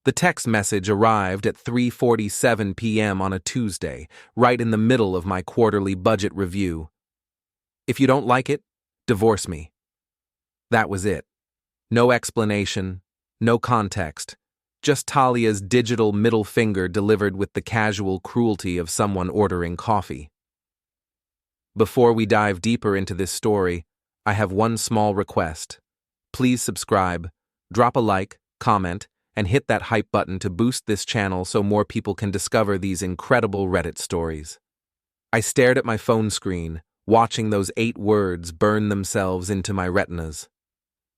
The text message arrived at 3:47 p.m. on a Tuesday, right in the middle of my quarterly budget review. If you don't like it, divorce me. That was it. No explanation, no context, just Talia's digital middle finger delivered with the casual cruelty of someone ordering coffee. Before we dive deeper into this story, I have one small request. Please subscribe, drop a like, comment, and hit that hype button to boost this channel so more people can discover these incredible Reddit stories. I stared at my phone screen, watching those 8 words burn themselves into my retinas.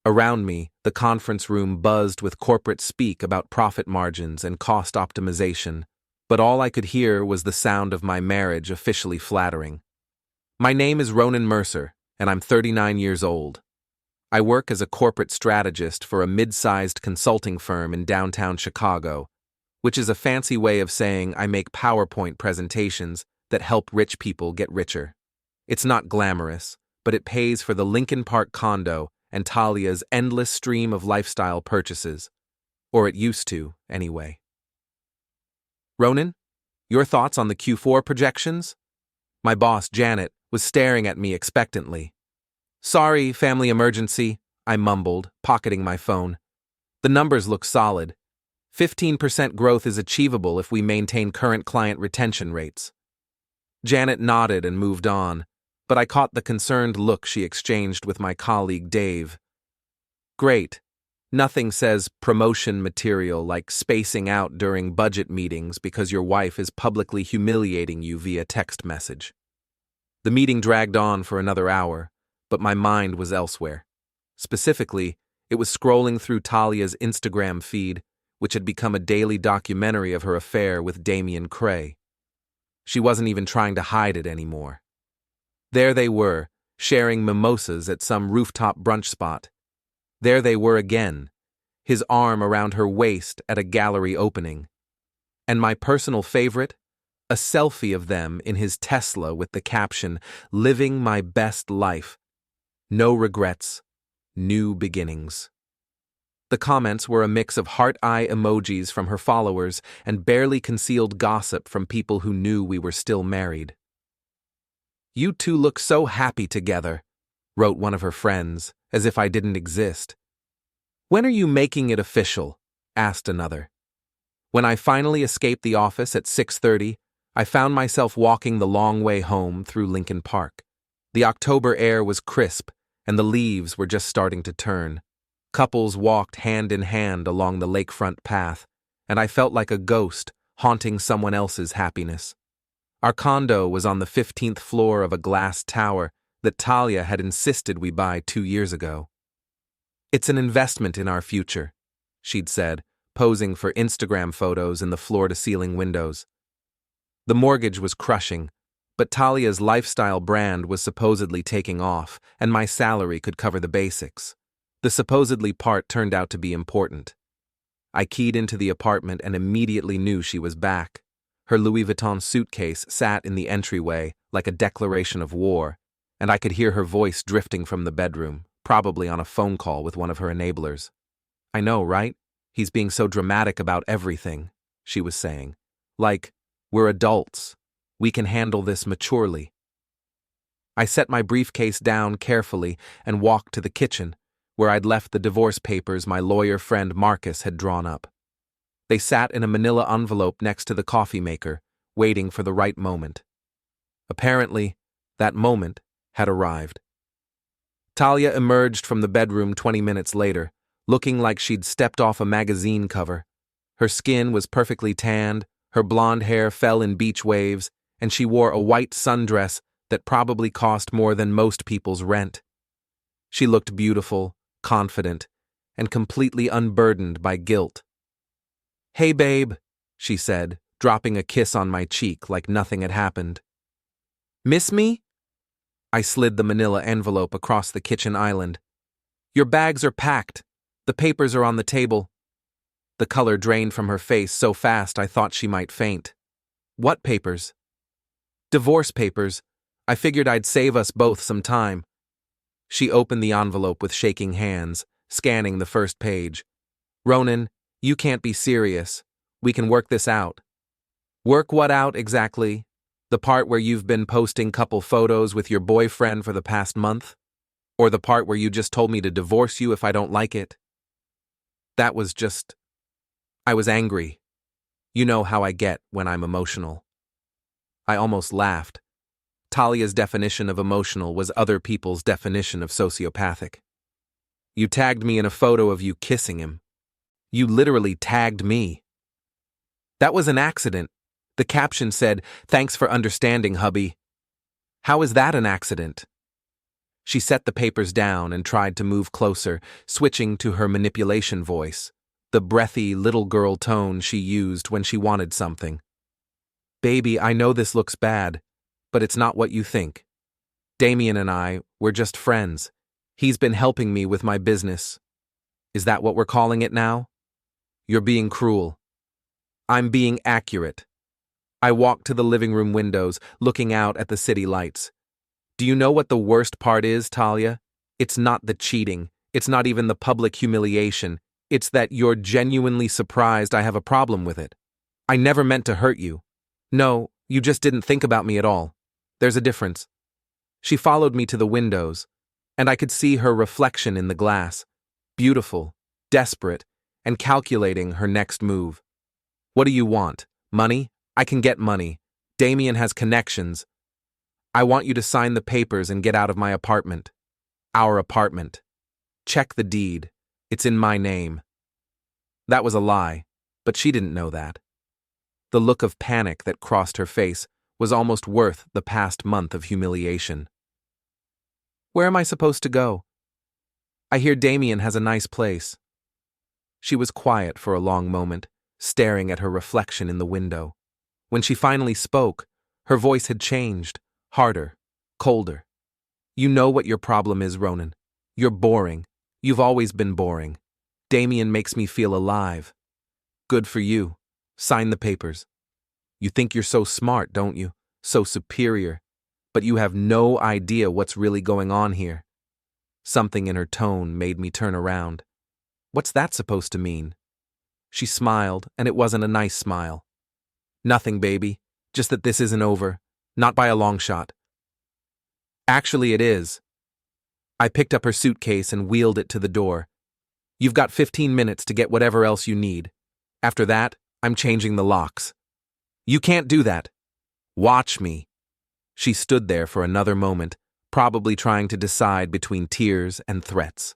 Around me, the conference room buzzed with corporate speak about profit margins and cost optimization, but all I could hear was the sound of my marriage officially flattering. My name is Ronan Mercer, and I'm 39 years old. I work as a corporate strategist for a mid-sized consulting firm in downtown Chicago, which is a fancy way of saying I make PowerPoint presentations that help rich people get richer. It's not glamorous, but it pays for the Lincoln Park condo and Talia's endless stream of lifestyle purchases. Or it used to, anyway. Ronan, your thoughts on the Q4 projections? My boss, Janet, was staring at me expectantly. Sorry, family emergency, I mumbled, pocketing my phone. The numbers look solid. 15% growth is achievable if we maintain current client retention rates. Janet nodded and moved on, but I caught the concerned look she exchanged with my colleague Dave. Great. Nothing says promotion material like spacing out during budget meetings because your wife is publicly humiliating you via text message. The meeting dragged on for another hour, but my mind was elsewhere. Specifically, it was scrolling through Talia's Instagram feed, which had become a daily documentary of her affair with Damian Cray. She wasn't even trying to hide it anymore. There they were, sharing mimosas at some rooftop brunch spot. There they were again, his arm around her waist at a gallery opening. And my personal favorite? A selfie of them in his Tesla with the caption, "Living my best life. No regrets. New beginnings." The comments were a mix of heart-eye emojis from her followers and barely concealed gossip from people who knew we were still married. "You two look so happy together," wrote one of her friends, as if I didn't exist. "When are you making it official?" asked another. When I finally escaped the office at 6:30, I found myself walking the long way home through Lincoln Park. The October air was crisp, and the leaves were just starting to turn. Couples walked hand in hand along the lakefront path, and I felt like a ghost haunting someone else's happiness. Our condo was on the 15th floor of a glass tower that Talia had insisted we buy 2 years ago. "It's an investment in our future," she'd said, posing for Instagram photos in the floor-to-ceiling windows. The mortgage was crushing, but Talia's lifestyle brand was supposedly taking off, and my salary could cover the basics. The supposedly part turned out to be important. I keyed into the apartment and immediately knew she was back. Her Louis Vuitton suitcase sat in the entryway like a declaration of war, and I could hear her voice drifting from the bedroom, probably on a phone call with one of her enablers. "I know, right? He's being so dramatic about everything," she was saying. "Like, we're adults. We can handle this maturely." I set my briefcase down carefully and walked to the kitchen, where I'd left the divorce papers my lawyer friend Marcus had drawn up. They sat in a manila envelope next to the coffee maker, waiting for the right moment. Apparently, that moment had arrived. Talia emerged from the bedroom 20 minutes later, looking like she'd stepped off a magazine cover. Her skin was perfectly tanned, her blonde hair fell in beach waves, and she wore a white sundress that probably cost more than most people's rent. She looked beautiful, confident, and completely unburdened by guilt. "Hey, babe," she said, dropping a kiss on my cheek like nothing had happened. "Miss me?" I slid the manila envelope across the kitchen island. "Your bags are packed. The papers are on the table." The color drained from her face so fast I thought she might faint. "What papers?" "Divorce papers. I figured I'd save us both some time." She opened the envelope with shaking hands, scanning the first page. "Ronan, You can't be serious. We can work this out. Work what out exactly? The part where you've been posting couple photos with your boyfriend for the past month? Or the part where you just told me to divorce you if I don't like it? That was just... I was angry. You know how I get when I'm emotional. I almost laughed. Talia's definition of emotional was other people's definition of sociopathic. You tagged me in a photo of you kissing him. You literally tagged me. That was an accident. The caption said, "Thanks for understanding, hubby." How is that an accident? She set the papers down and tried to move closer, switching to her manipulation voice, the breathy little girl tone she used when she wanted something. Baby, I know this looks bad, but it's not what you think. Damien and I, we're just friends. He's been helping me with my business. Is that what we're calling it now? You're being cruel. I'm being accurate. I walked to the living room windows, looking out at the city lights. Do you know what the worst part is, Talia? It's not the cheating. It's not even the public humiliation. It's that you're genuinely surprised I have a problem with it. I never meant to hurt you. No, you just didn't think about me at all. There's a difference. She followed me to the windows, and I could see her reflection in the glass, beautiful, desperate, and calculating her next move. What do you want? Money? I can get money. Damien has connections. I want you to sign the papers and get out of my apartment. Our apartment. Check the deed. It's in my name. That was a lie, but she didn't know that. The look of panic that crossed her face was almost worth the past month of humiliation. Where am I supposed to go? I hear Damien has a nice place. She was quiet for a long moment, staring at her reflection in the window. When she finally spoke, her voice had changed, harder, colder. You know what your problem is, Ronan. You're boring. You've always been boring. Damien makes me feel alive. Good for you. Sign the papers. You think you're so smart, don't you? So superior. But you have no idea what's really going on here. Something in her tone made me turn around. What's that supposed to mean? She smiled, and it wasn't a nice smile. Nothing, baby. Just that this isn't over. Not by a long shot. Actually, it is. I picked up her suitcase and wheeled it to the door. You've got 15 minutes to get whatever else you need. After that, I'm changing the locks. You can't do that. Watch me. She stood there for another moment, probably trying to decide between tears and threats.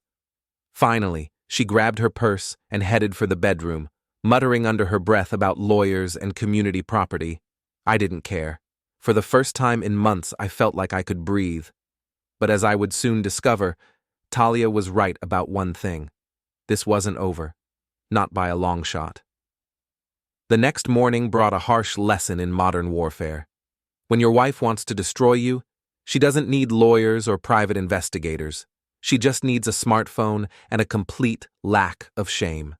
Finally, she grabbed her purse and headed for the bedroom, muttering under her breath about lawyers and community property. I didn't care. For the first time in months, I felt like I could breathe. But as I would soon discover, Talia was right about one thing. This wasn't over. Not by a long shot. The next morning brought a harsh lesson in modern warfare. When your wife wants to destroy you, she doesn't need lawyers or private investigators. She just needs a smartphone and a complete lack of shame.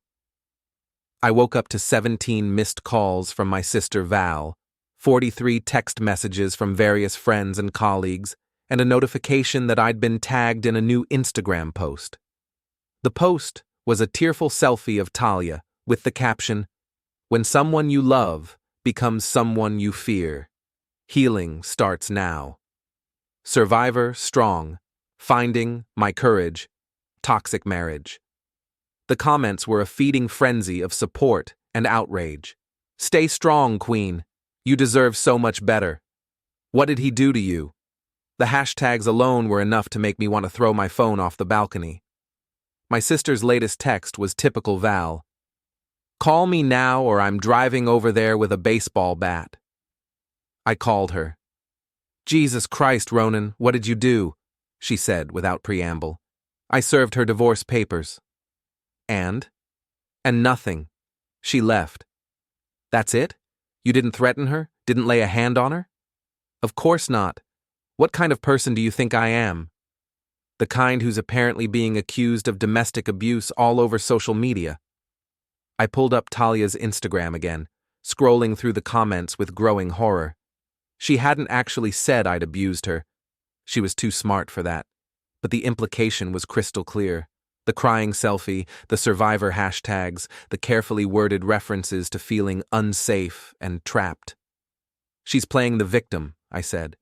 I woke up to 17 missed calls from my sister Val, 43 text messages from various friends and colleagues, and a notification that I'd been tagged in a new Instagram post. The post was a tearful selfie of Talia with the caption, "When someone you love becomes someone you fear. Healing starts now. Survivor strong. Finding my courage. Toxic marriage." The comments were a feeding frenzy of support and outrage. Stay strong, Queen. You deserve so much better. What did he do to you? The hashtags alone were enough to make me want to throw my phone off the balcony. My sister's latest text was typical Val. Call me now or I'm driving over there with a baseball bat. I called her. Jesus Christ, Ronan, what did you do? She said without preamble. I served her divorce papers. And nothing. She left. That's it? You didn't threaten her? Didn't lay a hand on her? Of course not. What kind of person do you think I am? The kind who's apparently being accused of domestic abuse all over social media. I pulled up Talia's Instagram again, scrolling through the comments with growing horror. She hadn't actually said I'd abused her. She was too smart for that. But the implication was crystal clear. The crying selfie, the survivor hashtags, the carefully worded references to feeling unsafe and trapped. She's playing the victim, I said.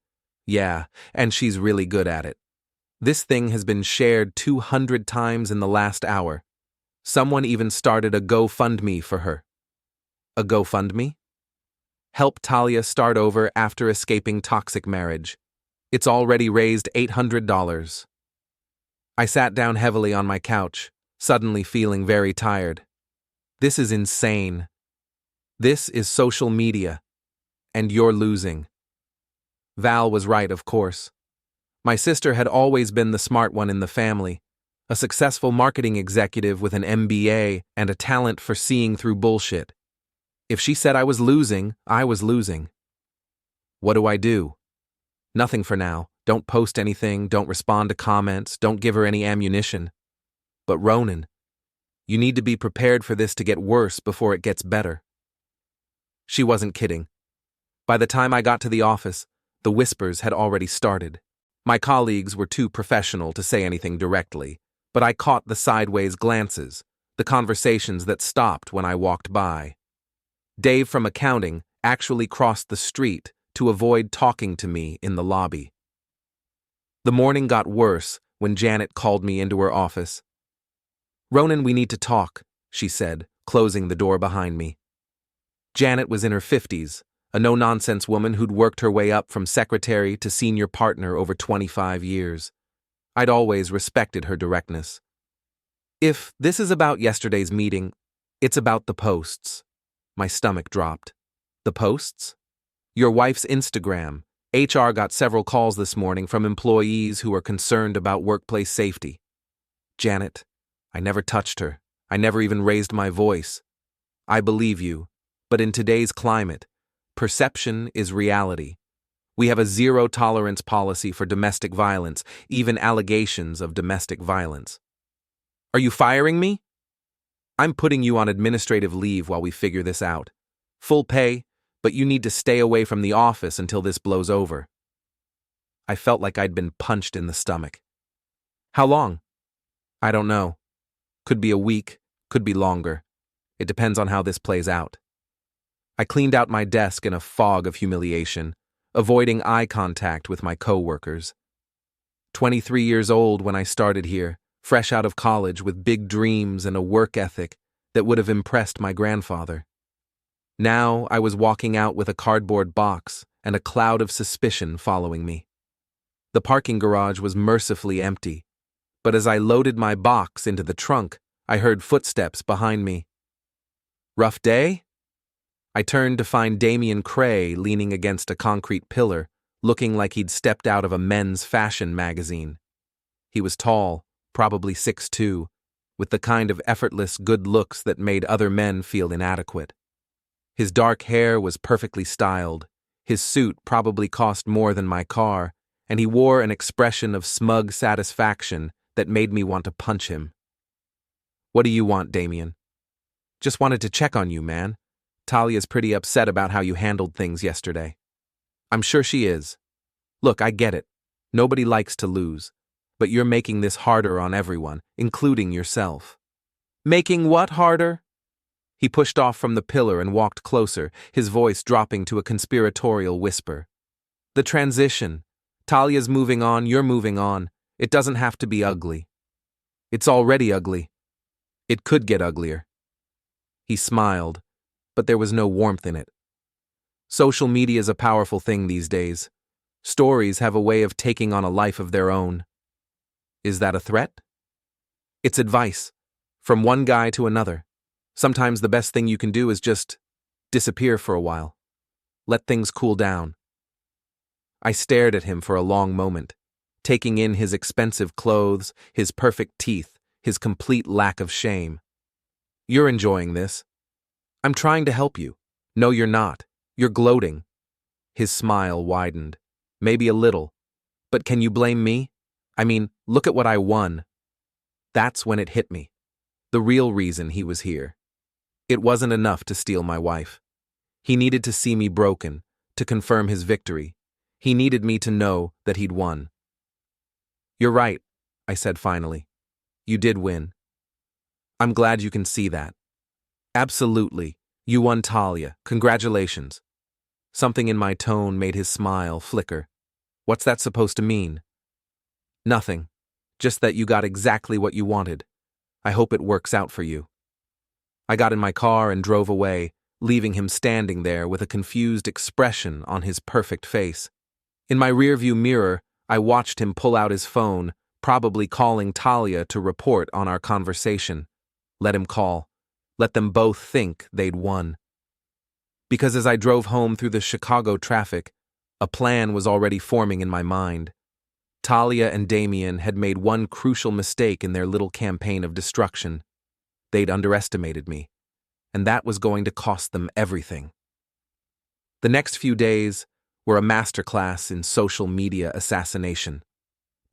Yeah, and she's really good at it. This thing has been shared 200 times in the last hour. Someone even started a GoFundMe for her. A GoFundMe? Help Talia start over after escaping toxic marriage. It's already raised $800. I sat down heavily on my couch, suddenly feeling very tired. This is insane. This is social media. And you're losing. Val was right, of course. My sister had always been the smart one in the family, a successful marketing executive with an MBA and a talent for seeing through bullshit. If she said I was losing, I was losing. What do I do? Nothing for now. Don't post anything, don't respond to comments, don't give her any ammunition. But Ronan, you need to be prepared for this to get worse before it gets better. She wasn't kidding. By the time I got to the office, the whispers had already started. My colleagues were too professional to say anything directly, but I caught the sideways glances, the conversations that stopped when I walked by. Dave from accounting actually crossed the street to avoid talking to me in the lobby. The morning got worse when Janet called me into her office. "Ronan, we need to talk," she said, closing the door behind me. Janet was in her 50s, a no-nonsense woman who'd worked her way up from secretary to senior partner over 25 years. I'd always respected her directness. "If this is about yesterday's meeting, it's about the posts." My stomach dropped. "The posts?" "Your wife's Instagram. HR got several calls this morning from employees who are concerned about workplace safety." "Janet, I never touched her. I never even raised my voice. I believe you, but in today's climate, perception is reality. We have a zero-tolerance policy for domestic violence, even allegations of domestic violence." "Are you firing me?" "I'm putting you on administrative leave while we figure this out. Full pay, but you need to stay away from the office until this blows over." I felt like I'd been punched in the stomach. "How long?" "I don't know. Could be a week, could be longer. It depends on how this plays out." I cleaned out my desk in a fog of humiliation, avoiding eye contact with my co-workers. 23 years old when I started here, fresh out of college with big dreams and a work ethic that would have impressed my grandfather. Now I was walking out with a cardboard box and a cloud of suspicion following me. The parking garage was mercifully empty, but as I loaded my box into the trunk, I heard footsteps behind me. "Rough day?" I turned to find Damian Cray leaning against a concrete pillar, looking like he'd stepped out of a men's fashion magazine. He was tall, probably 6'2", with the kind of effortless good looks that made other men feel inadequate. His dark hair was perfectly styled, his suit probably cost more than my car, and he wore an expression of smug satisfaction that made me want to punch him. "What do you want, Damian?" "Just wanted to check on you, man. Talia's pretty upset about how you handled things yesterday." "I'm sure she is. Look, I get it. Nobody likes to lose. But you're making this harder on everyone, including yourself." "Making what harder?" He pushed off from the pillar and walked closer, his voice dropping to a conspiratorial whisper. "The transition. Talia's moving on, you're moving on. It doesn't have to be ugly. It's already ugly. It could get uglier." He smiled, but there was no warmth in it. Social media is a powerful thing these days. Stories have a way of taking on a life of their own. Is that a threat? It's advice, from one guy to another. Sometimes the best thing you can do is just disappear for a while. Let things cool down. I stared at him for a long moment, taking in his expensive clothes, his perfect teeth, his complete lack of shame. "You're enjoying this. I'm trying to help you." "No, you're not. You're gloating." His smile widened. "Maybe a little. But can you blame me? I mean, look at what I won." That's when it hit me. The real reason he was here. It wasn't enough to steal my wife. He needed to see me broken, to confirm his victory. He needed me to know that he'd won. "You're right," I said finally. You did win. I'm glad you can see that. Absolutely. You won, Talia. Congratulations. Something in my tone made his smile flicker. What's that supposed to mean? Nothing. Just that you got exactly what you wanted. I hope it works out for you. I got in my car and drove away, leaving him standing there with a confused expression on his perfect face. In my rearview mirror, I watched him pull out his phone, probably calling Talia to report on our conversation. Let him call. Let them both think they'd won. Because as I drove home through the Chicago traffic, a plan was already forming in my mind. Talia and Damien had made one crucial mistake in their little campaign of destruction. They'd underestimated me, and that was going to cost them everything. The next few days were a masterclass in social media assassination.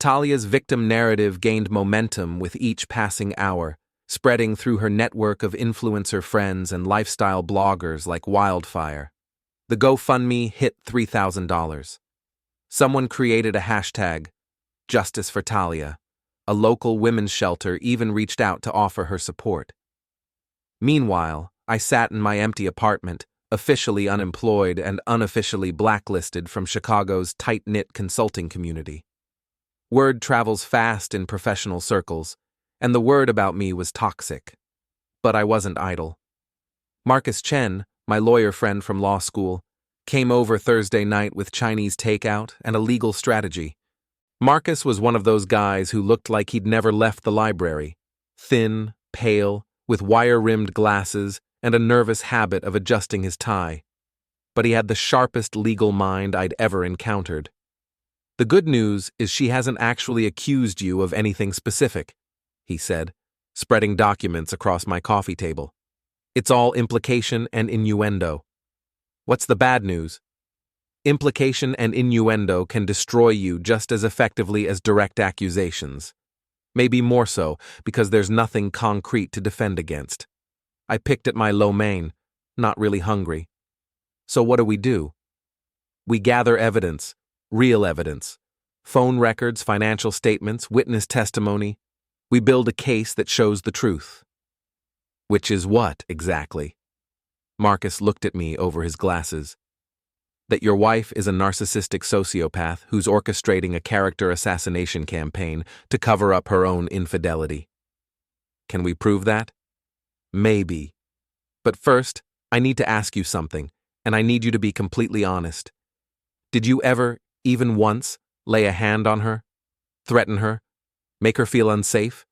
Talia's victim narrative gained momentum with each passing hour, spreading through her network of influencer friends and lifestyle bloggers like wildfire. The GoFundMe hit $3,000. Someone created a hashtag, Justice for Talia. A local women's shelter even reached out to offer her support. Meanwhile, I sat in my empty apartment, officially unemployed and unofficially blacklisted from Chicago's tight-knit consulting community. Word travels fast in professional circles, and the word about me was toxic. But I wasn't idle. Marcus Chen, my lawyer friend from law school, came over Thursday night with Chinese takeout and a legal strategy. Marcus was one of those guys who looked like he'd never left the library. Thin, pale, with wire-rimmed glasses and a nervous habit of adjusting his tie. But he had the sharpest legal mind I'd ever encountered. The good news is she hasn't actually accused you of anything specific, he said, spreading documents across my coffee table. It's all implication and innuendo. What's the bad news? Implication and innuendo can destroy you just as effectively as direct accusations. Maybe more so, because there's nothing concrete to defend against. I picked at my lo mein, not really hungry. So what do? We gather evidence, real evidence. Phone records, financial statements, witness testimony. We build a case that shows the truth. Which is what, exactly? Marcus looked at me over his glasses. That your wife is a narcissistic sociopath who's orchestrating a character assassination campaign to cover up her own infidelity. Can we prove that? Maybe. But first, I need to ask you something, and I need you to be completely honest. Did you ever, even once, lay a hand on her? Threaten her? Make her feel unsafe?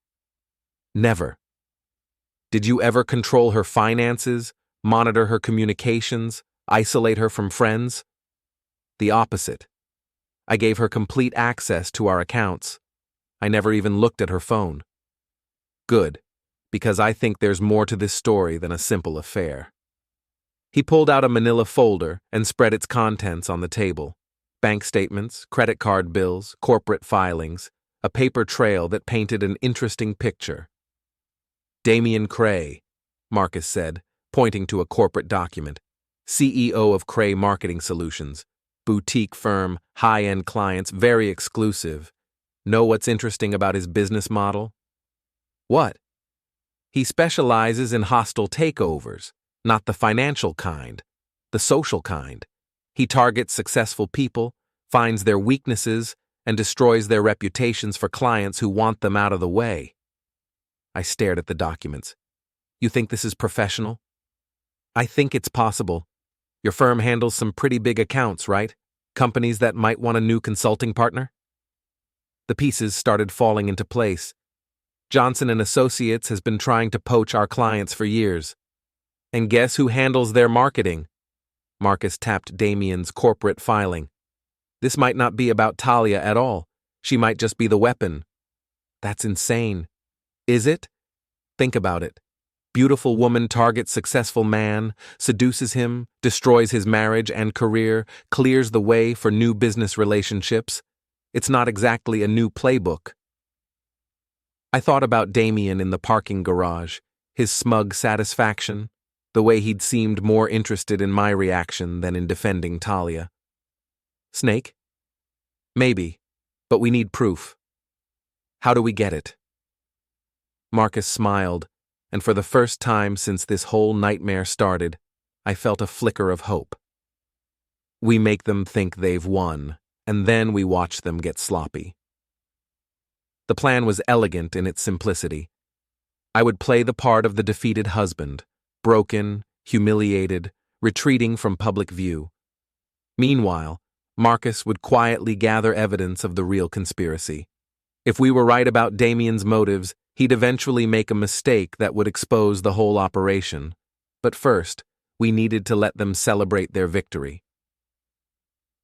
Never. Did you ever control her finances, monitor her communications, isolate her from friends? The opposite. I gave her complete access to our accounts. I never even looked at her phone. Good, because I think there's more to this story than a simple affair. He pulled out a manila folder and spread its contents on the table. Bank statements, credit card bills, corporate filings, a paper trail that painted an interesting picture. Damien Cray, Marcus said, pointing to a corporate document. CEO of Cray Marketing Solutions. Boutique firm, high-end clients, very exclusive. Know what's interesting about his business model? What? He specializes in hostile takeovers, not the financial kind, the social kind. He targets successful people, finds their weaknesses, and destroys their reputations for clients who want them out of the way. I stared at the documents. You think this is professional? I think it's possible. Your firm handles some pretty big accounts, right? Companies that might want a new consulting partner? The pieces started falling into place. Johnson & Associates has been trying to poach our clients for years. And guess who handles their marketing? Marcus tapped Damien's corporate filing. This might not be about Talia at all. She might just be the weapon. That's insane. Is it? Think about it. Beautiful woman targets successful man, seduces him, destroys his marriage and career, clears the way for new business relationships. It's not exactly a new playbook. I thought about Damien in the parking garage, his smug satisfaction, the way he'd seemed more interested in my reaction than in defending Talia. Snake? Maybe, but we need proof. How do we get it? Marcus smiled, and for the first time since this whole nightmare started, I felt a flicker of hope. We make them think they've won, and then we watch them get sloppy. The plan was elegant in its simplicity. I would play the part of the defeated husband, broken, humiliated, retreating from public view. Meanwhile, Marcus would quietly gather evidence of the real conspiracy. If we were right about Damien's motives, he'd eventually make a mistake that would expose the whole operation. But first, we needed to let them celebrate their victory.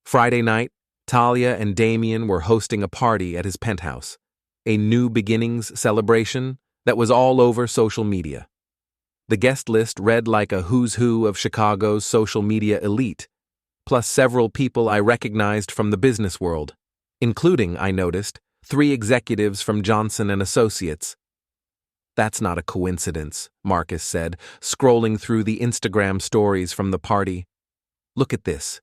Friday night, Talia and Damien were hosting a party at his penthouse, a New Beginnings celebration that was all over social media. The guest list read like a who's who of Chicago's social media elite, plus several people I recognized from the business world, including, I noticed, 3 executives from Johnson & Associates. That's not a coincidence, Marcus said, scrolling through the Instagram stories from the party. Look at this.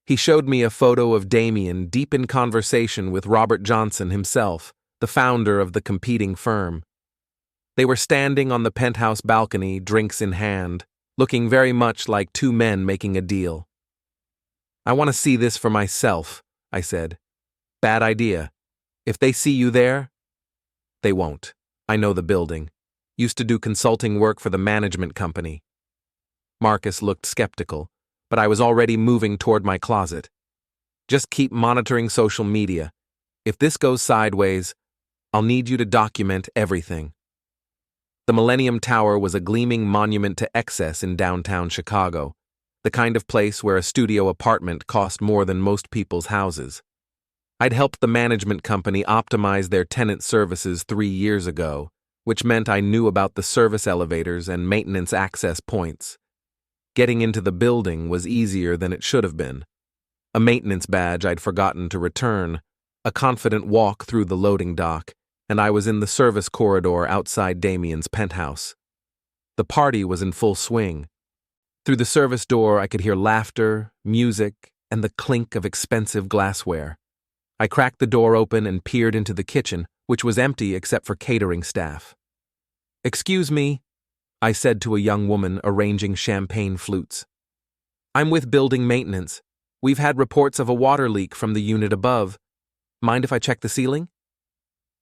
He showed me a photo of Damien deep in conversation with Robert Johnson himself, the founder of the competing firm. They were standing on the penthouse balcony, drinks in hand, looking very much like 2 men making a deal. I want to see this for myself, I said. Bad idea. If they see you there, they won't. I know the building. Used to do consulting work for the management company. Marcus looked skeptical, but I was already moving toward my closet. Just keep monitoring social media. If this goes sideways, I'll need you to document everything. The Millennium Tower was a gleaming monument to excess in downtown Chicago, the kind of place where a studio apartment cost more than most people's houses. I'd helped the management company optimize their tenant services 3 years ago, which meant I knew about the service elevators and maintenance access points. Getting into the building was easier than it should have been. A maintenance badge I'd forgotten to return, a confident walk through the loading dock, and I was in the service corridor outside Damien's penthouse. The party was in full swing. Through the service door I could hear laughter, music, and the clink of expensive glassware. I cracked the door open and peered into the kitchen, which was empty except for catering staff. "Excuse me," I said to a young woman arranging champagne flutes. "I'm with building maintenance. We've had reports of a water leak from the unit above. Mind if I check the ceiling?"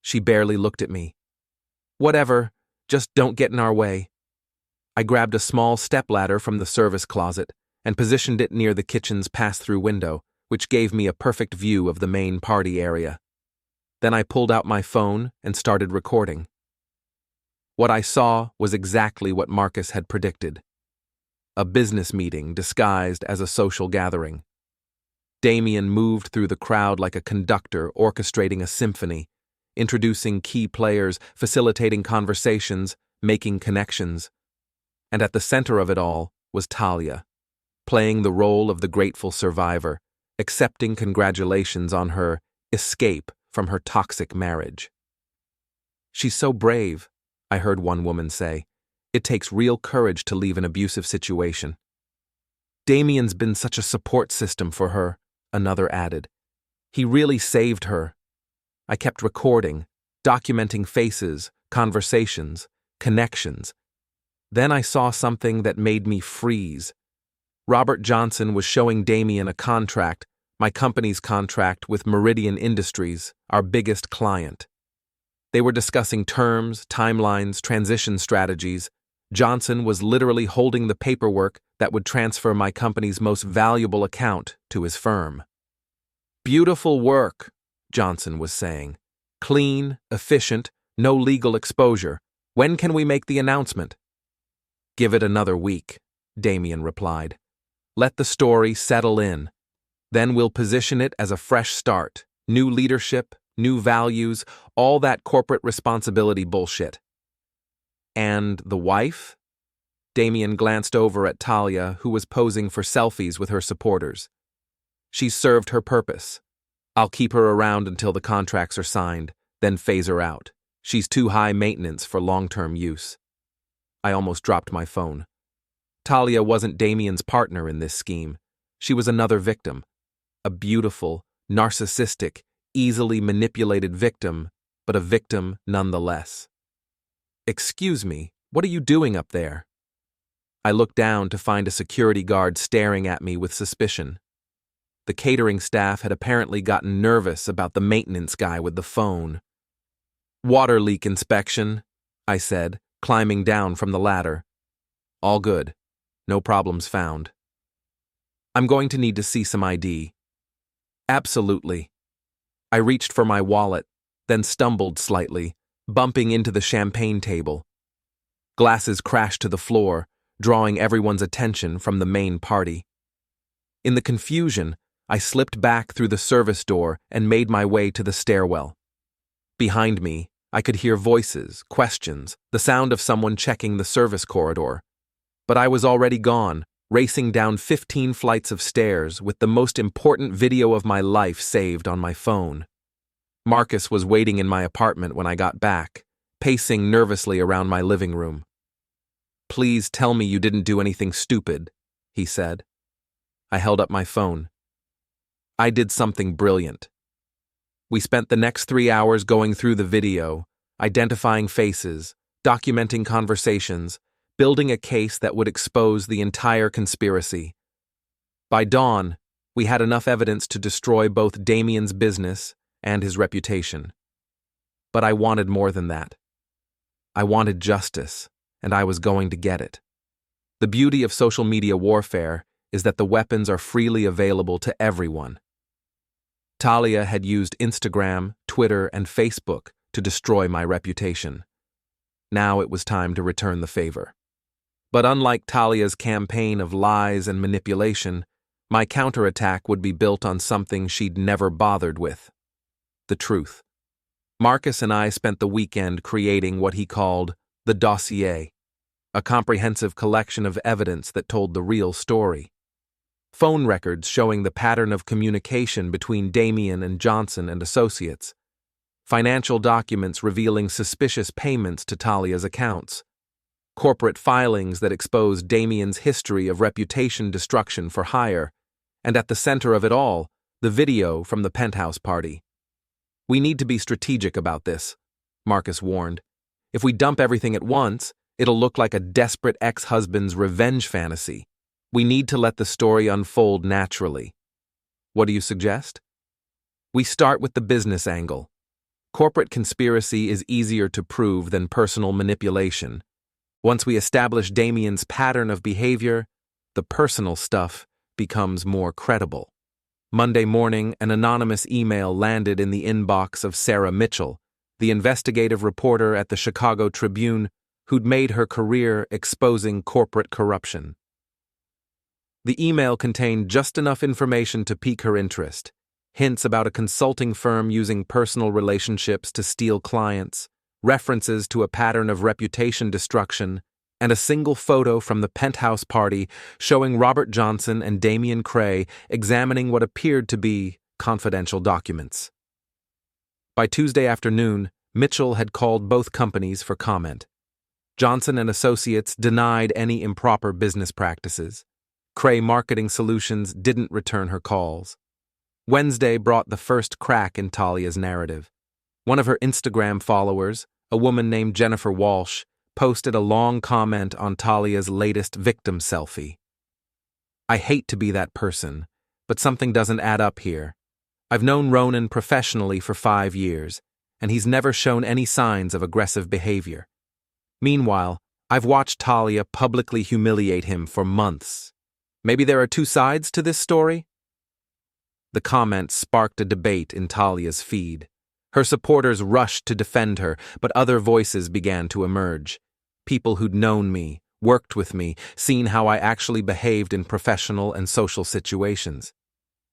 She barely looked at me. "Whatever, just don't get in our way." I grabbed a small stepladder from the service closet and positioned it near the kitchen's pass-through window, which gave me a perfect view of the main party area. Then I pulled out my phone and started recording. What I saw was exactly what Marcus had predicted. A business meeting disguised as a social gathering. Damien moved through the crowd like a conductor orchestrating a symphony, introducing key players, facilitating conversations, making connections. And at the center of it all was Talia, playing the role of the grateful survivor, accepting congratulations on her escape from her toxic marriage. "She's so brave," I heard one woman say. "It takes real courage to leave an abusive situation." "Damien's been such a support system for her," another added. "He really saved her." I kept recording, documenting faces, conversations, connections. Then I saw something that made me freeze. Robert Johnson was showing Damien a contract, my company's contract with Meridian Industries, our biggest client. They were discussing terms, timelines, transition strategies. Johnson was literally holding the paperwork that would transfer my company's most valuable account to his firm. "Beautiful work," Johnson was saying. "Clean, efficient, no legal exposure. When can we make the announcement?" "Give it another week," Damien replied. "Let the story settle in. Then we'll position it as a fresh start, new leadership, new values, all that corporate responsibility bullshit." "And the wife?" Damien glanced over at Talia, who was posing for selfies with her supporters. "She's served her purpose. I'll keep her around until the contracts are signed, then phase her out. She's too high maintenance for long-term use." I almost dropped my phone. Talia wasn't Damien's partner in this scheme. She was another victim. A beautiful, narcissistic, easily manipulated victim, but a victim nonetheless. "Excuse me, what are you doing up there?" I looked down to find a security guard staring at me with suspicion. The catering staff had apparently gotten nervous about the maintenance guy with the phone. "Water leak inspection," I said, climbing down from the ladder. "All good. No problems found." "I'm going to need to see some ID." "Absolutely." I reached for my wallet, then stumbled slightly, bumping into the champagne table. Glasses crashed to the floor, drawing everyone's attention from the main party. In the confusion, I slipped back through the service door and made my way to the stairwell. Behind me, I could hear voices, questions, the sound of someone checking the service corridor. But I was already gone, racing down 15 flights of stairs with the most important video of my life saved on my phone. Marcus was waiting in my apartment when I got back, pacing nervously around my living room. "Please tell me you didn't do anything stupid," he said. I held up my phone. I did something brilliant. We spent the next 3 hours going through the video, identifying faces, documenting conversations, building a case that would expose the entire conspiracy. By dawn, we had enough evidence to destroy both Damien's business and his reputation. But I wanted more than that. I wanted justice, and I was going to get it. The beauty of social media warfare is that the weapons are freely available to everyone. Talia had used Instagram, Twitter, and Facebook to destroy my reputation. Now it was time to return the favor. But unlike Talia's campaign of lies and manipulation, my counterattack would be built on something she'd never bothered with: the truth. Marcus and I spent the weekend creating what he called the dossier, a comprehensive collection of evidence that told the real story. Phone records showing the pattern of communication between Damien and Johnson and Associates, financial documents revealing suspicious payments to Talia's accounts, corporate filings that exposed Damien's history of reputation destruction for hire, and at the center of it all, the video from the penthouse party. "We need to be strategic about this," Marcus warned. "If we dump everything at once, it'll look like a desperate ex-husband's revenge fantasy. We need to let the story unfold naturally." "What do you suggest?" "We start with the business angle. Corporate conspiracy is easier to prove than personal manipulation. Once we establish Damien's pattern of behavior, the personal stuff becomes more credible." Monday morning, an anonymous email landed in the inbox of Sarah Mitchell, the investigative reporter at the Chicago Tribune who'd made her career exposing corporate corruption. The email contained just enough information to pique her interest: hints about a consulting firm using personal relationships to steal clients, references to a pattern of reputation destruction, and a single photo from the penthouse party showing Robert Johnson and Damien Cray examining what appeared to be confidential documents. By Tuesday afternoon, Mitchell had called both companies for comment. Johnson and Associates denied any improper business practices. Cray Marketing Solutions didn't return her calls. Wednesday brought the first crack in Talia's narrative. One of her Instagram followers, a woman named Jennifer Walsh, posted a long comment on Talia's latest victim selfie. "I hate to be that person, but something doesn't add up here. I've known Ronan professionally for 5 years, and he's never shown any signs of aggressive behavior. Meanwhile, I've watched Talia publicly humiliate him for months. Maybe there are two sides to this story?" The comment sparked a debate in Talia's feed. Her supporters rushed to defend her, but other voices began to emerge. People who'd known me, worked with me, seen how I actually behaved in professional and social situations.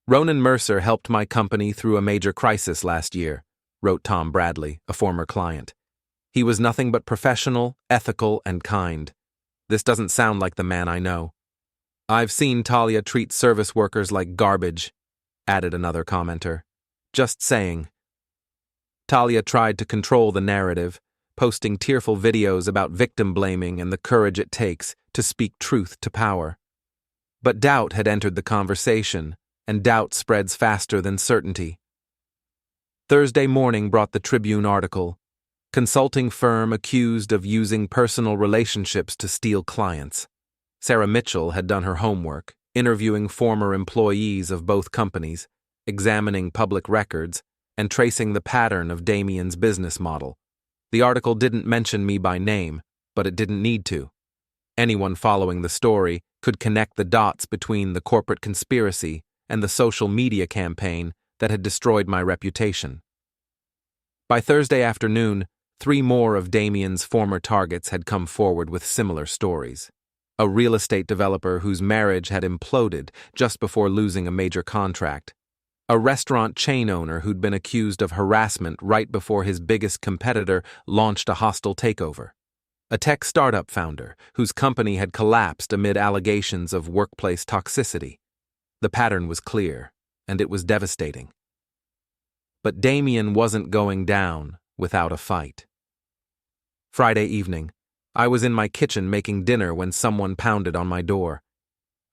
"Ronan Mercer helped my company through a major crisis last year," wrote Tom Bradley, a former client. "He was nothing but professional, ethical, and kind. This doesn't sound like the man I know." "I've seen Talia treat service workers like garbage," added another commenter. "Just saying." Talia tried to control the narrative, posting tearful videos about victim blaming and the courage it takes to speak truth to power. But doubt had entered the conversation, and doubt spreads faster than certainty. Thursday morning brought the Tribune article. Consulting firm accused of using personal relationships to steal clients. Sarah Mitchell had done her homework, interviewing former employees of both companies, examining public records, and tracing the pattern of Damien's business model. The article didn't mention me by name, but it didn't need to. Anyone following the story could connect the dots between the corporate conspiracy and the social media campaign that had destroyed my reputation. By Thursday afternoon, 3 more of Damien's former targets had come forward with similar stories. A real estate developer whose marriage had imploded just before losing a major contract. A restaurant chain owner who'd been accused of harassment right before his biggest competitor launched a hostile takeover. A tech startup founder whose company had collapsed amid allegations of workplace toxicity. The pattern was clear, and it was devastating. But Damien wasn't going down without a fight. Friday evening, I was in my kitchen making dinner when someone pounded on my door.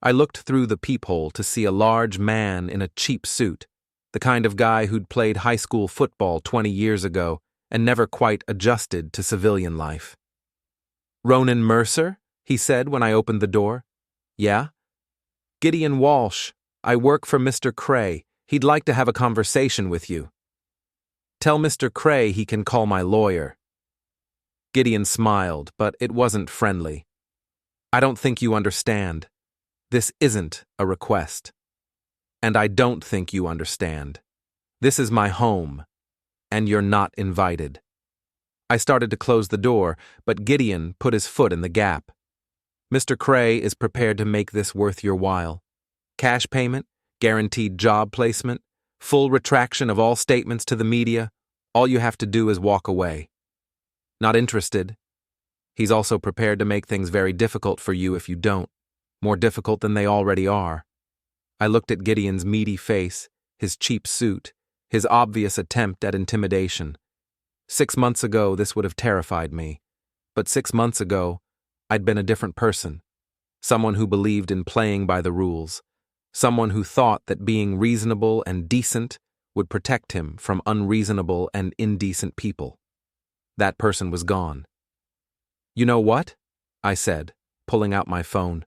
I looked through the peephole to see a large man in a cheap suit, the kind of guy who'd played high school football 20 years ago and never quite adjusted to civilian life. "Ronan Mercer?" he said when I opened the door. "Yeah?" "Gideon Walsh. I work for Mr. Cray. He'd like to have a conversation with you." "Tell Mr. Cray he can call my lawyer." Gideon smiled, but it wasn't friendly. "I don't think you understand. This isn't a request. And I don't think you understand. This is my home, and you're not invited." I started to close the door, but Gideon put his foot in the gap. "Mr. Cray is prepared to make this worth your while. Cash payment, guaranteed job placement, full retraction of all statements to the media. All you have to do is walk away. Not interested. He's also prepared to make things very difficult for you if you don't, more difficult than they already are." I looked at Gideon's meaty face, his cheap suit, his obvious attempt at intimidation. 6 months ago, this would have terrified me. But 6 months ago, I'd been a different person. Someone who believed in playing by the rules. Someone who thought that being reasonable and decent would protect him from unreasonable and indecent people. That person was gone. "You know what?" I said, pulling out my phone.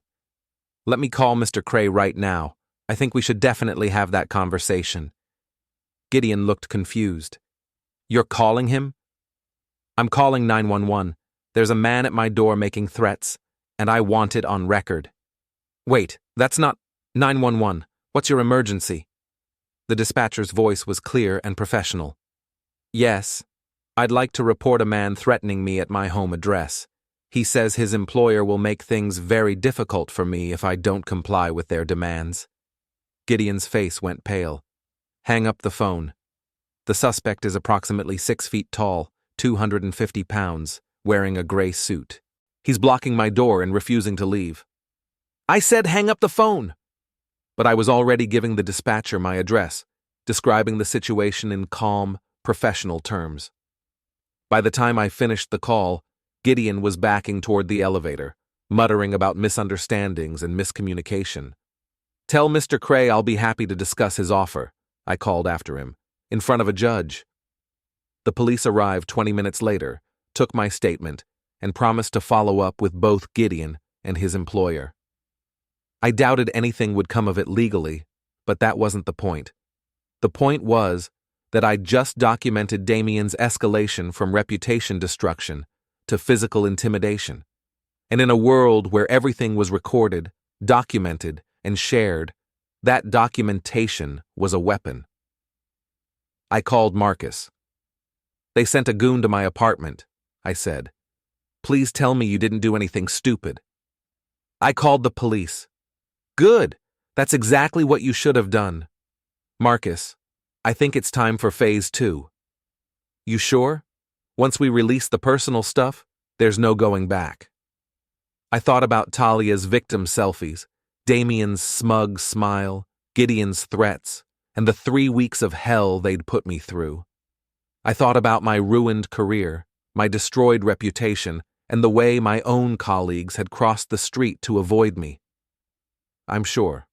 "Let me call Mr. Cray right now. I think we should definitely have that conversation." Gideon looked confused. "You're calling him?" "I'm calling 911. There's a man at my door making threats, and I want it on record." "Wait, that's not 911. What's your emergency?" The dispatcher's voice was clear and professional. "Yes, I'd like to report a man threatening me at my home address. He says his employer will make things very difficult for me if I don't comply with their demands." Gideon's face went pale. "Hang up the phone. The suspect is approximately 6 feet tall, 250 pounds, wearing a gray suit. He's blocking my door and refusing to leave." "I said hang up the phone!" But I was already giving the dispatcher my address, describing the situation in calm, professional terms. By the time I finished the call, Gideon was backing toward the elevator, muttering about misunderstandings and miscommunication. "Tell Mr. Cray I'll be happy to discuss his offer," I called after him, "in front of a judge." The police arrived 20 minutes later, took my statement, and promised to follow up with both Gideon and his employer. I doubted anything would come of it legally, but that wasn't the point. The point was that I'd just documented Damien's escalation from reputation destruction to physical intimidation. And in a world where everything was recorded, documented, and shared, that documentation was a weapon. I called Marcus. "They sent a goon to my apartment," I said. "Please tell me you didn't do anything stupid." "I called the police." "Good. That's exactly what you should have done." "Marcus, I think it's time for phase 2. "You sure? Once we release the personal stuff, there's no going back." I thought about Talia's victim selfies, Damien's smug smile, Gideon's threats, and the 3 weeks of hell they'd put me through. I thought about my ruined career, my destroyed reputation, and the way my own colleagues had crossed the street to avoid me. "I'm sure."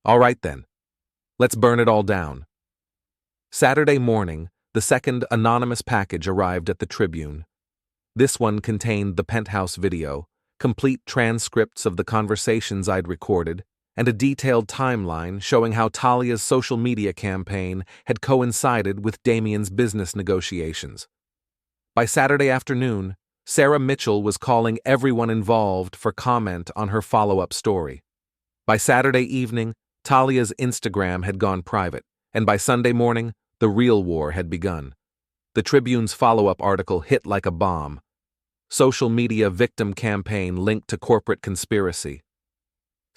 "All right then. Let's burn it all down." Saturday morning, The second anonymous package arrived at the Tribune. This one contained the penthouse video, complete transcripts of the conversations I'd recorded, and a detailed timeline showing how Talia's social media campaign had coincided with Damien's business negotiations. By Saturday afternoon, Sarah Mitchell was calling everyone involved for comment on her follow-up story. By Saturday evening, Talia's Instagram had gone private, and by Sunday morning, the real war had begun. The Tribune's follow-up article hit like a bomb. Social media victim campaign linked to corporate conspiracy.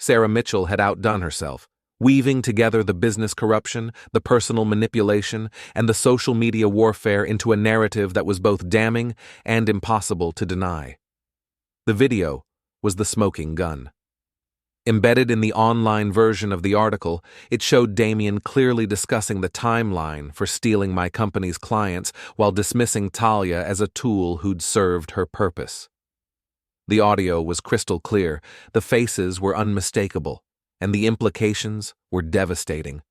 Sarah Mitchell had outdone herself, weaving together the business corruption, the personal manipulation, and the social media warfare into a narrative that was both damning and impossible to deny. The video was the smoking gun. Embedded in the online version of the article, it showed Damien clearly discussing the timeline for stealing my company's clients while dismissing Talia as a tool who'd served her purpose. The audio was crystal clear, the faces were unmistakable, and the implications were devastating.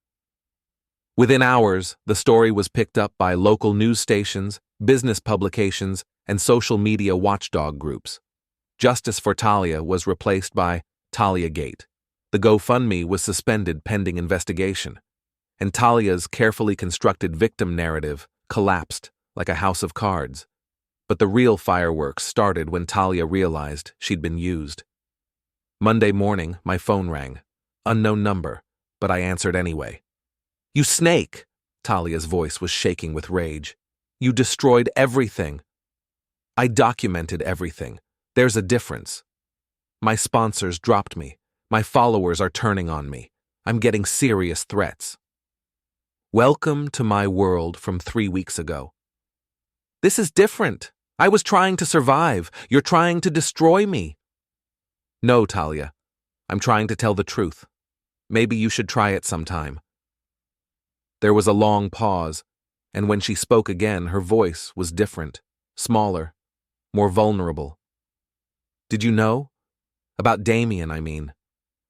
Within hours, the story was picked up by local news stations, business publications, and social media watchdog groups. Justice for Talia was replaced by Talia Gate. The GoFundMe was suspended pending investigation, and Talia's carefully constructed victim narrative collapsed like a house of cards. But the real fireworks started when Talia realized she'd been used. Monday morning, my phone rang. Unknown number, but I answered anyway. "You snake!" Talia's voice was shaking with rage. "You destroyed everything." "I documented everything. There's a difference. My sponsors dropped me. My followers are turning on me. I'm getting serious threats." "Welcome to my world from 3 weeks ago." "This is different. I was trying to survive. You're trying to destroy me." "No, Talia. I'm trying to tell the truth. Maybe you should try it sometime." There was a long pause, and when she spoke again, her voice was different, smaller, more vulnerable. "Did you know? About Damien, I mean.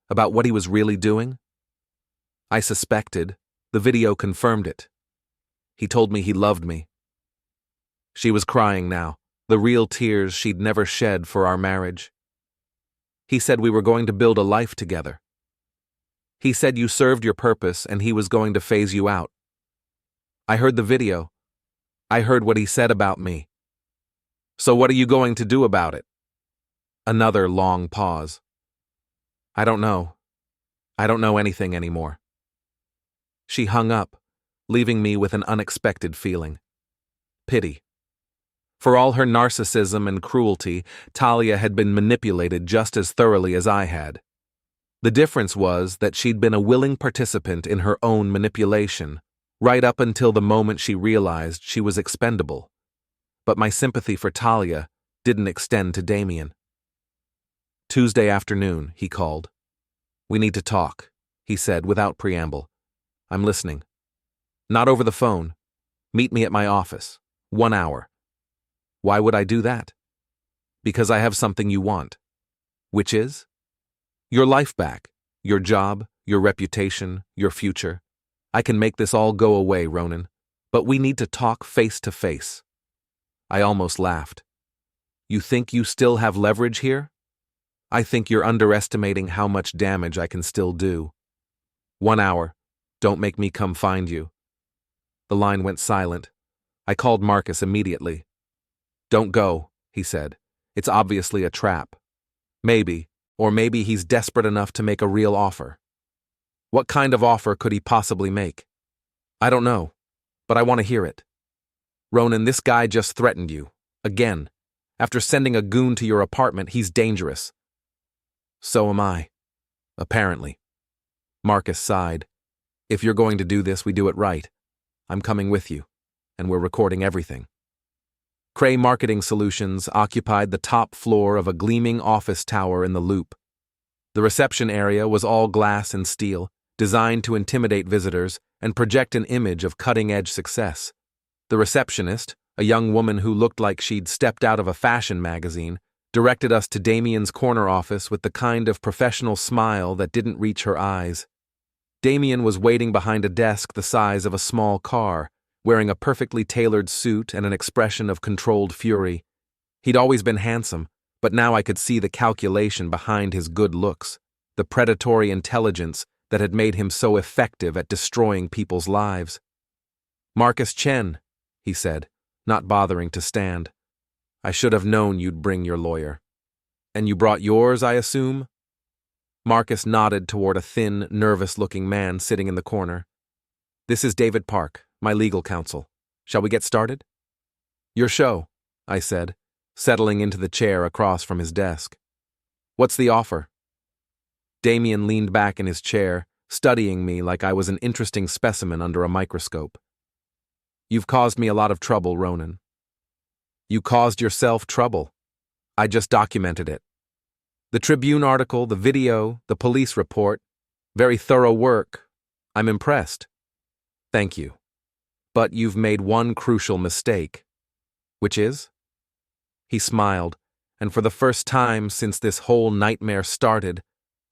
About what he was really doing?" "I suspected. The video confirmed it. He told me he loved me." She was crying now, the real tears she'd never shed for our marriage. "He said we were going to build a life together. He said you served your purpose and he was going to phase you out. I heard the video. I heard what he said about me. So what are you going to do about it?" Another long pause. "I don't know. I don't know anything anymore." She hung up, leaving me with an unexpected feeling. Pity. For all her narcissism and cruelty, Talia had been manipulated just as thoroughly as I had. The difference was that she'd been a willing participant in her own manipulation, right up until the moment she realized she was expendable. But my sympathy for Talia didn't extend to Damien. Tuesday afternoon, he called. "We need to talk," he said without preamble. "I'm listening." "Not over the phone. Meet me at my office. 1 hour." "Why would I do that?" "Because I have something you want." "Which is?" "Your life back. Your job, your reputation, your future. I can make this all go away, Ronan. But we need to talk face to face." I almost laughed. "You think you still have leverage here?" "I think you're underestimating how much damage I can still do." 1 hour. Don't make me come find you." The line went silent. I called Marcus immediately. "Don't go," he said. "It's obviously a trap. Maybe, or maybe he's desperate enough to make a real offer." "What kind of offer could he possibly make?" "I don't know, but I want to hear it." "Ronan, this guy just threatened you. Again. After sending a goon to your apartment, he's dangerous." "So am I. Apparently." Marcus sighed. "If you're going to do this, we do it right. I'm coming with you, and we're recording everything." Cray Marketing Solutions occupied the top floor of a gleaming office tower in the Loop. The reception area was all glass and steel, designed to intimidate visitors and project an image of cutting-edge success. The receptionist, a young woman who looked like she'd stepped out of a fashion magazine, directed us to Damien's corner office with the kind of professional smile that didn't reach her eyes. Damien was waiting behind a desk the size of a small car, wearing a perfectly tailored suit and an expression of controlled fury. He'd always been handsome, but now I could see the calculation behind his good looks, the predatory intelligence that had made him so effective at destroying people's lives. "Marcus Chen," he said, not bothering to stand. "I should have known you'd bring your lawyer. And you brought yours, I assume?" Marcus nodded toward a thin, nervous-looking man sitting in the corner. "This is David Park, my legal counsel. Shall we get started?" "Your show," I said, settling into the chair across from his desk. "What's the offer?" Damien leaned back in his chair, studying me like I was an interesting specimen under a microscope. "You've caused me a lot of trouble, Ronan." "You caused yourself trouble. I just documented it. The Tribune article, the video, the police report. Very thorough work. I'm impressed." "Thank you. But you've made one crucial mistake." "Which is?" He smiled, and for the first time since this whole nightmare started,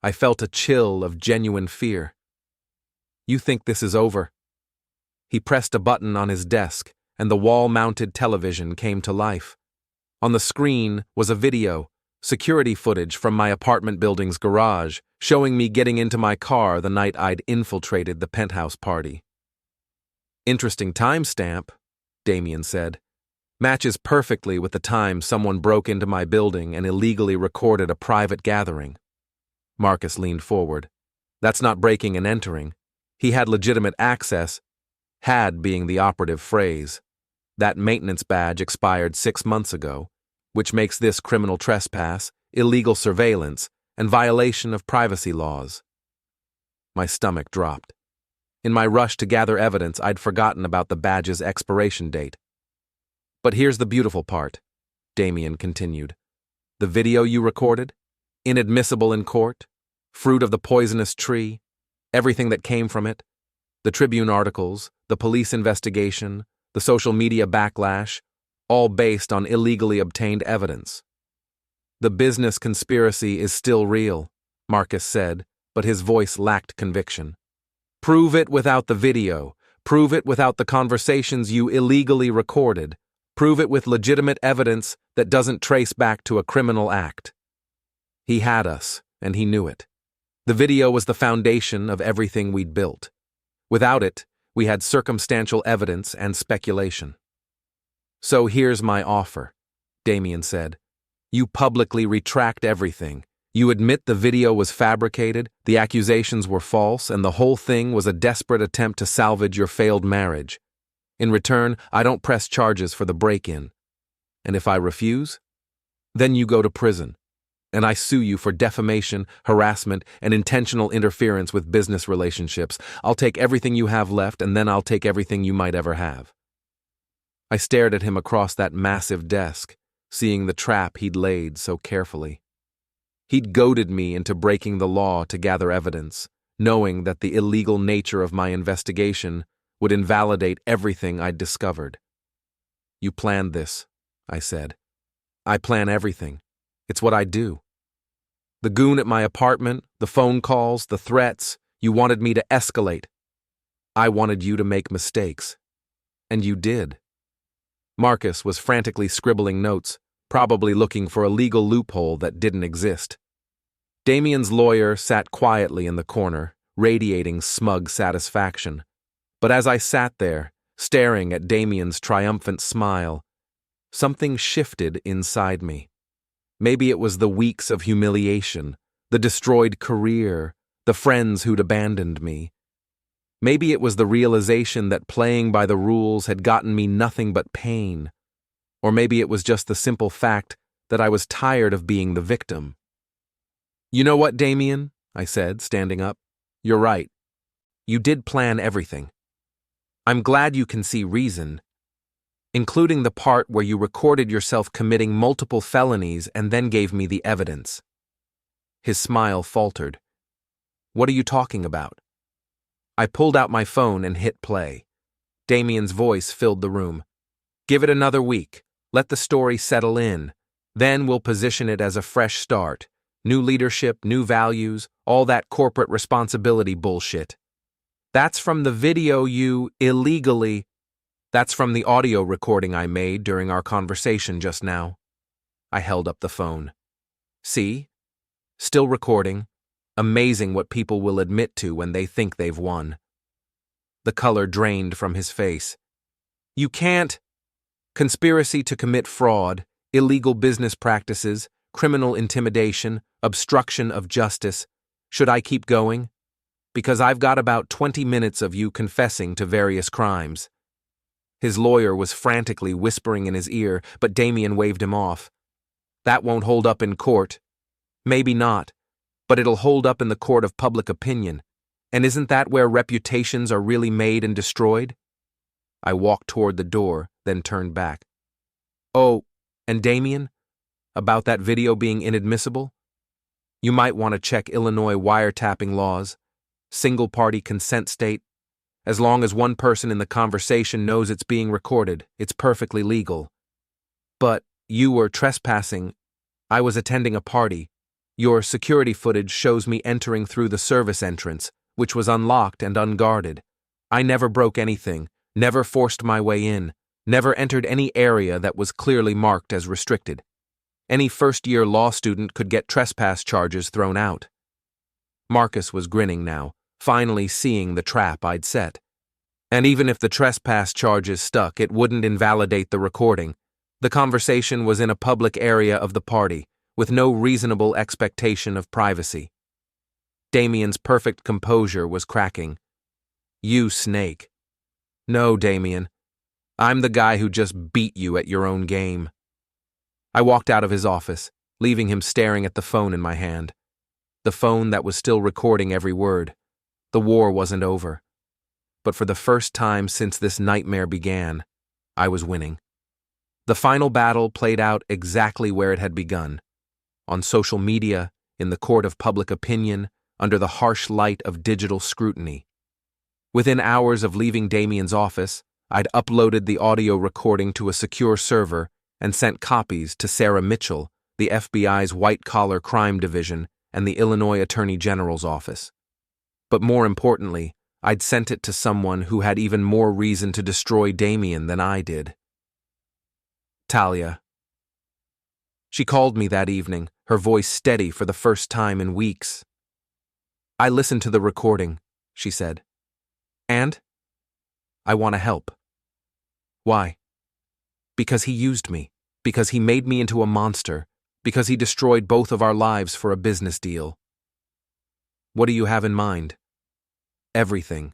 I felt a chill of genuine fear. "You think this is over." He pressed a button on his desk, and the wall-mounted television came to life. On the screen was a video, security footage from my apartment building's garage, showing me getting into my car the night I'd infiltrated the penthouse party. "Interesting timestamp," Damien said. "Matches perfectly with the time someone broke into my building and illegally recorded a private gathering." Marcus leaned forward. "That's not breaking and entering. He had legitimate access, had being the operative phrase. That maintenance badge expired 6 months ago, which makes this criminal trespass, illegal surveillance, and violation of privacy laws." My stomach dropped. In my rush to gather evidence, I'd forgotten about the badge's expiration date. "But here's the beautiful part," Damien continued. "The video you recorded? Inadmissible in court? Fruit of the poisonous tree? Everything that came from it? The Tribune articles, the police investigation, the social media backlash, all based on illegally obtained evidence." "The business conspiracy is still real," Marcus said, but his voice lacked conviction. "Prove it without the video. Prove it without the conversations you illegally recorded. Prove it with legitimate evidence that doesn't trace back to a criminal act." He had us, and he knew it. The video was the foundation of everything we'd built. Without it, we had circumstantial evidence and speculation. "So here's my offer," Damien said. "You publicly retract everything. You admit the video was fabricated, the accusations were false, and the whole thing was a desperate attempt to salvage your failed marriage. In return, I don't press charges for the break-in. And if I refuse, then you go to prison, and I sue you for defamation, harassment, and intentional interference with business relationships. I'll take everything you have left, and then I'll take everything you might ever have." I stared at him across that massive desk, seeing the trap he'd laid so carefully. He'd goaded me into breaking the law to gather evidence, knowing that the illegal nature of my investigation would invalidate everything I'd discovered. "You planned this," I said. "I plan everything. It's what I do. The goon at my apartment, the phone calls, the threats, you wanted me to escalate. I wanted you to make mistakes. And you did." Marcus was frantically scribbling notes, probably looking for a legal loophole that didn't exist. Damien's lawyer sat quietly in the corner, radiating smug satisfaction. But as I sat there, staring at Damien's triumphant smile, something shifted inside me. Maybe it was the weeks of humiliation, the destroyed career, the friends who'd abandoned me. Maybe it was the realization that playing by the rules had gotten me nothing but pain. Or maybe it was just the simple fact that I was tired of being the victim. "You know what, Damien?" I said, standing up. "You're right. You did plan everything. I'm glad you can see reason, including the part where you recorded yourself committing multiple felonies and then gave me the evidence." His smile faltered. "What are you talking about?" I pulled out my phone and hit play. Damien's voice filled the room. "Give it another week. Let the story settle in. Then we'll position it as a fresh start. New leadership, new values, all that corporate responsibility bullshit. That's from the video you illegally..." That's from the audio recording I made during our conversation just now. I held up the phone. See? Still recording. Amazing what people will admit to when they think they've won. The color drained from his face. You can't. Conspiracy to commit fraud, illegal business practices, criminal intimidation, obstruction of justice. Should I keep going? Because I've got about 20 minutes of you confessing to various crimes. His lawyer was frantically whispering in his ear, but Damien waved him off. That won't hold up in court. Maybe not, but it'll hold up in the court of public opinion. And isn't that where reputations are really made and destroyed? I walked toward the door, then turned back. Oh, and Damien? About that video being inadmissible? You might want to check Illinois wiretapping laws, single-party consent state. As long as one person in the conversation knows it's being recorded, it's perfectly legal. But you were trespassing. I was attending a party. Your security footage shows me entering through the service entrance, which was unlocked and unguarded. I never broke anything, never forced my way in, never entered any area that was clearly marked as restricted. Any first-year law student could get trespass charges thrown out. Marcus was grinning now, finally seeing the trap I'd set. And even if the trespass charges stuck, it wouldn't invalidate the recording. The conversation was in a public area of the party, with no reasonable expectation of privacy. Damien's perfect composure was cracking. You snake. No, Damien. I'm the guy who just beat you at your own game. I walked out of his office, leaving him staring at the phone in my hand. The phone that was still recording every word. The war wasn't over. But for the first time since this nightmare began, I was winning. The final battle played out exactly where it had begun. On social media, in the court of public opinion, under the harsh light of digital scrutiny. Within hours of leaving Damien's office, I'd uploaded the audio recording to a secure server and sent copies to Sarah Mitchell, the FBI's white-collar crime division, and the Illinois Attorney General's office. But more importantly, I'd sent it to someone who had even more reason to destroy Damien than I did. Talia. She called me that evening, her voice steady for the first time in weeks. I listened to the recording, she said. And? I want to help. Why? Because he used me, because he made me into a monster, because he destroyed both of our lives for a business deal. What do you have in mind? Everything.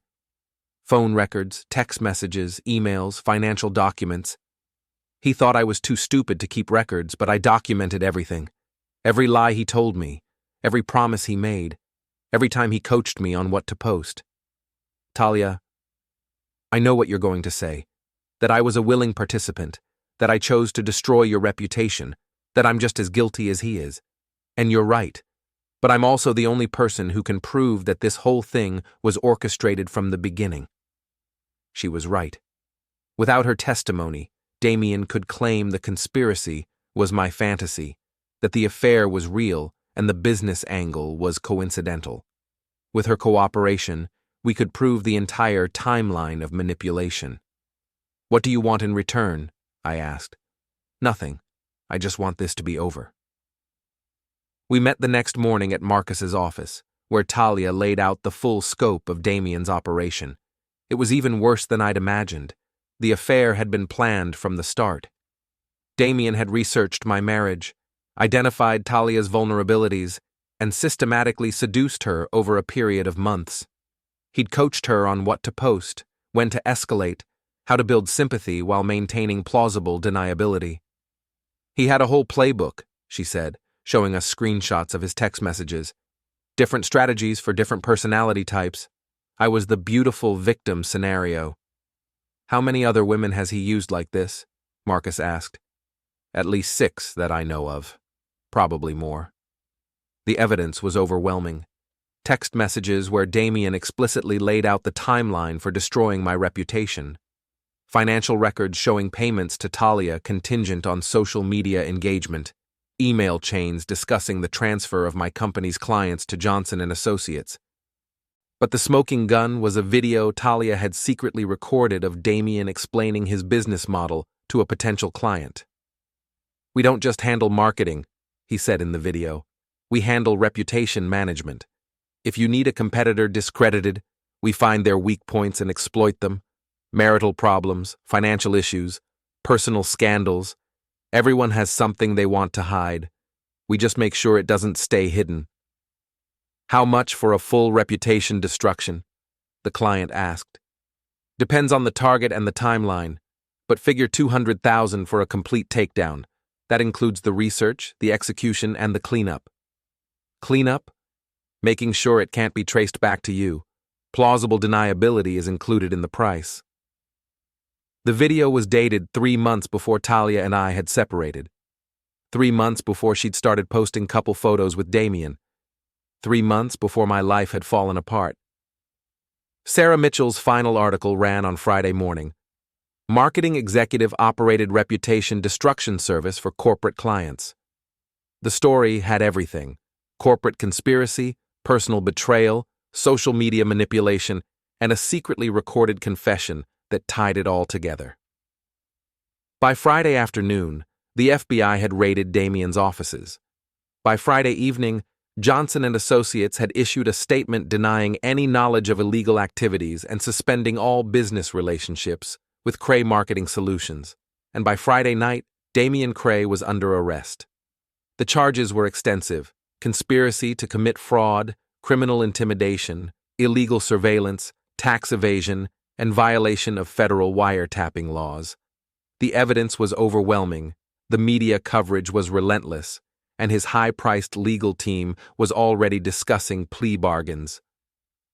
Phone records, text messages, emails, financial documents. He thought I was too stupid to keep records, but I documented everything. Every lie he told me, every promise he made, every time he coached me on what to post. Talia, I know what you're going to say, that I was a willing participant, that I chose to destroy your reputation, that I'm just as guilty as he is. And you're right. But I'm also the only person who can prove that this whole thing was orchestrated from the beginning. She was right. Without her testimony, Damien could claim the conspiracy was my fantasy, that the affair was real and the business angle was coincidental. With her cooperation, we could prove the entire timeline of manipulation. What do you want in return? I asked. Nothing. I just want this to be over. We met the next morning at Marcus's office, where Talia laid out the full scope of Damien's operation. It was even worse than I'd imagined. The affair had been planned from the start. Damien had researched my marriage, identified Talia's vulnerabilities, and systematically seduced her over a period of months. He'd coached her on what to post, when to escalate, how to build sympathy while maintaining plausible deniability. He had a whole playbook, she said, showing us screenshots of his text messages. Different strategies for different personality types. I was the beautiful victim scenario. How many other women has he used like this? Marcus asked. At least 6 that I know of. Probably more. The evidence was overwhelming. Text messages where Damien explicitly laid out the timeline for destroying my reputation. Financial records showing payments to Talia contingent on social media engagement. Email chains discussing the transfer of my company's clients to Johnson & Associates. But the smoking gun was a video Talia had secretly recorded of Damien explaining his business model to a potential client. "We don't just handle marketing," he said in the video. "We handle reputation management. If you need a competitor discredited, we find their weak points and exploit them. Marital problems, financial issues, personal scandals. Everyone has something they want to hide. We just make sure it doesn't stay hidden." "How much for a full reputation destruction?" the client asked. "Depends on the target and the timeline, but figure 200,000 for a complete takedown. That includes the research, the execution, and the cleanup." "Cleanup?" "Making sure it can't be traced back to you. Plausible deniability is included in the price." The video was dated 3 months before Talia and I had separated. 3 months before she'd started posting couple photos with Damien. 3 months before my life had fallen apart. Sarah Mitchell's final article ran on Friday morning. Marketing executive operated reputation destruction service for corporate clients. The story had everything: corporate conspiracy, personal betrayal, social media manipulation, and a secretly recorded confession that tied it all together. By Friday afternoon, the FBI had raided Damien's offices. By Friday evening, Johnson & Associates had issued a statement denying any knowledge of illegal activities and suspending all business relationships with Cray Marketing Solutions. And by Friday night, Damien Cray was under arrest. The charges were extensive: conspiracy to commit fraud, criminal intimidation, illegal surveillance, tax evasion, and violation of federal wiretapping laws. The evidence was overwhelming, the media coverage was relentless, and his high-priced legal team was already discussing plea bargains.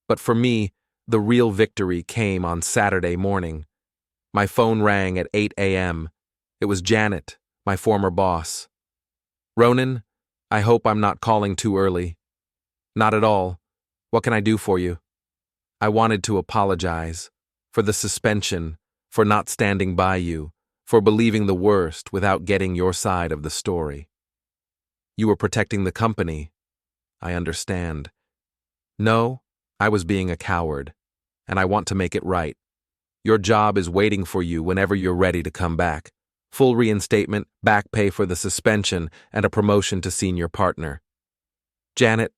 But for me, the real victory came on Saturday morning. My phone rang at 8 a.m. It was Janet, my former boss. "Ronan, I hope I'm not calling too early." "Not at all. What can I do for you?" "I wanted to apologize for the suspension, for not standing by you, for believing the worst without getting your side of the story." "You were protecting the company." "I understand." "No, I was being a coward, and I want to make it right. Your job is waiting for you whenever you're ready to come back. Full reinstatement, back pay for the suspension, and a promotion to senior partner." "Janet,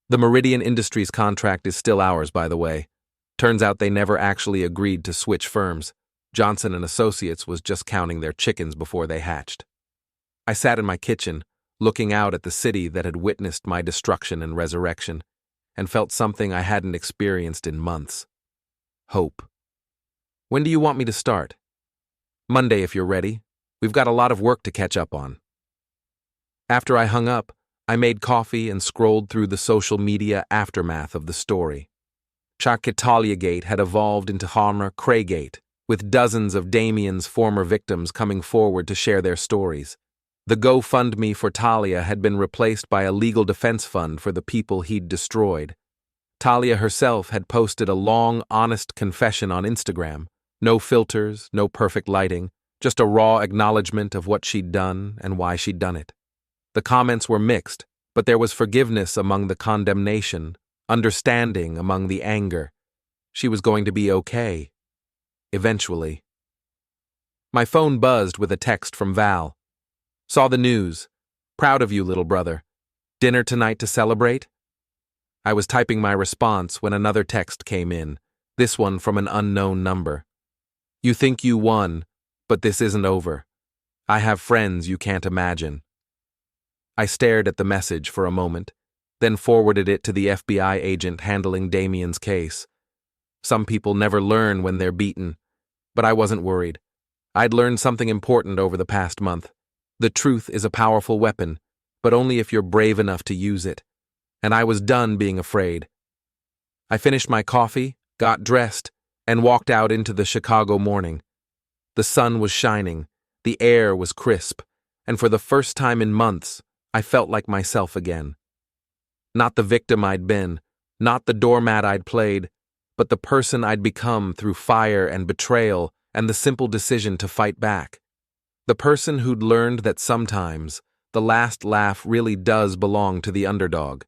the Meridian Industries contract is still ours, by the way. Turns out they never actually agreed to switch firms. Johnson & Associates was just counting their chickens before they hatched." I sat in my kitchen, looking out at the city that had witnessed my destruction and resurrection, and felt something I hadn't experienced in months: hope. "When do you want me to start?" "Monday, if you're ready. We've got a lot of work to catch up on." After I hung up, I made coffee and scrolled through the social media aftermath of the story. Charkitaliagate had evolved into Harmer Craygate, with dozens of Damien's former victims coming forward to share their stories. The GoFundMe for Talia had been replaced by a legal defense fund for the people he'd destroyed. Talia herself had posted a long, honest confession on Instagram. No filters, no perfect lighting, just a raw acknowledgement of what she'd done and why she'd done it. The comments were mixed, but there was forgiveness among the condemnation, understanding among the anger. She was going to be okay. Eventually. My phone buzzed with a text from Val. "Saw the news. Proud of you, little brother. Dinner tonight to celebrate?" I was typing my response when another text came in, this one from an unknown number. "You think you won, but this isn't over. I have friends you can't imagine." I stared at the message for a moment, then forwarded it to the FBI agent handling Damien's case. Some people never learn when they're beaten, but I wasn't worried. I'd learned something important over the past month. The truth is a powerful weapon, but only if you're brave enough to use it. And I was done being afraid. I finished my coffee, got dressed, and walked out into the Chicago morning. The sun was shining, the air was crisp, and for the first time in months, I felt like myself again. Not the victim I'd been, not the doormat I'd played, but the person I'd become through fire and betrayal and the simple decision to fight back. The person who'd learned that sometimes the last laugh really does belong to the underdog.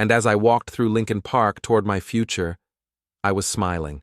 and as I walked through Lincoln Park toward my future, I was smiling.